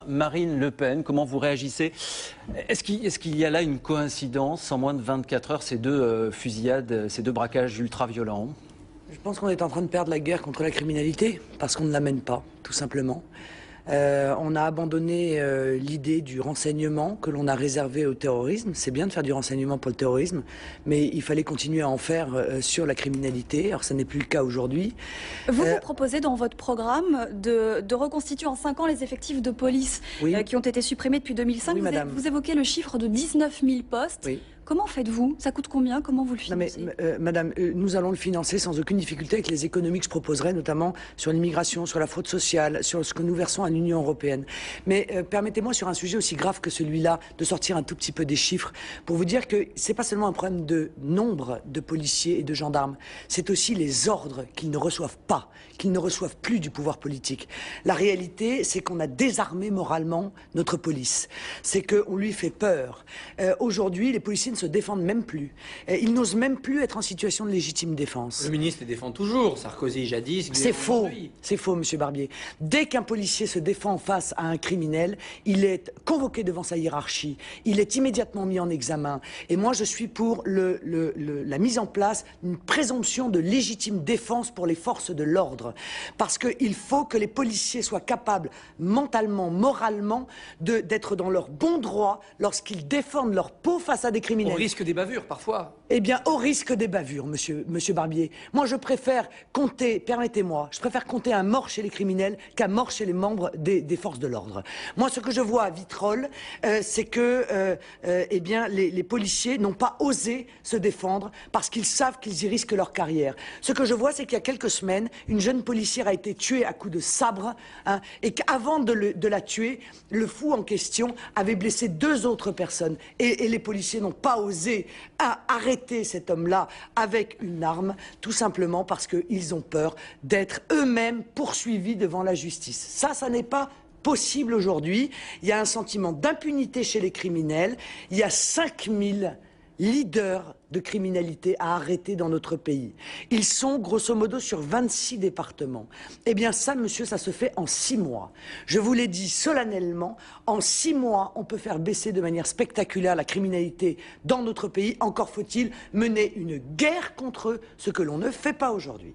Marine Le Pen, comment vous réagissez? Est-ce qu'il y a là une coïncidence, en moins de 24 heures, ces deux fusillades, ces deux braquages ultra-violents? Je pense qu'on est en train de perdre la guerre contre la criminalité, parce qu'on ne la mène pas, tout simplement. On a abandonné l'idée du renseignement que l'on a réservé au terrorisme. C'est bien de faire du renseignement pour le terrorisme, mais il fallait continuer à en faire sur la criminalité. Alors ça n'est plus le cas aujourd'hui. Vous proposez dans votre programme de reconstituer en 5 ans les effectifs de police qui ont été supprimés depuis 2005. Oui, madame. Vous évoquez le chiffre de 19 000 postes. Oui. Comment faites-vous? Ça coûte combien? Comment vous le financez? Non mais, madame, nous allons le financer sans aucune difficulté avec les économies que je proposerai, notamment sur l'immigration, sur la fraude sociale, sur ce que nous versons à l'Union européenne. Mais permettez-moi, sur un sujet aussi grave que celui-là, de sortir un tout petit peu des chiffres pour vous dire que c'est pas seulement un problème de nombre de policiers et de gendarmes, c'est aussi les ordres qu'ils ne reçoivent pas, qu'ils ne reçoivent plus du pouvoir politique. La réalité, c'est qu'on a désarmé moralement notre police. C'est qu'on lui fait peur. Aujourd'hui, les policiers ne se défendent même plus. Ils n'osent même plus être en situation de légitime défense. Le ministre les défend toujours, Sarkozy jadis. C'est faux, monsieur Barbier. Dès qu'un policier se défend face à un criminel, il est convoqué devant sa hiérarchie, il est immédiatement mis en examen. Et moi, je suis pour la mise en place d'une présomption de légitime défense pour les forces de l'ordre. Parce qu'il faut que les policiers soient capables, mentalement, moralement, d'être dans leur bon droit lorsqu'ils défendent leur peau face à des criminels. Au risque des bavures, parfois. Eh bien, au risque des bavures, monsieur Barbier. Moi, je préfère compter, permettez-moi, je préfère compter un mort chez les criminels qu'un mort chez les membres des forces de l'ordre. Moi, ce que je vois à Vitrolles, c'est que, eh bien, les policiers n'ont pas osé se défendre parce qu'ils savent qu'ils y risquent leur carrière. Ce que je vois, c'est qu'il y a quelques semaines, une jeune policière a été tuée à coups de sabre, hein, et qu'avant de la tuer, le fou en question avait blessé 2 autres personnes. Et les policiers n'ont pas osé arrêter cet homme-là avec une arme, tout simplement parce qu'ils ont peur d'être eux-mêmes poursuivis devant la justice. Ça n'est pas possible aujourd'hui. Il y a un sentiment d'impunité chez les criminels. Il y a 5000 leaders de criminalité à arrêter dans notre pays. Ils sont grosso modo sur 26 départements. Eh bien ça, monsieur, ça se fait en 6 mois. Je vous l'ai dit solennellement, en 6 mois, on peut faire baisser de manière spectaculaire la criminalité dans notre pays. Encore faut-il mener une guerre contre eux, ce que l'on ne fait pas aujourd'hui.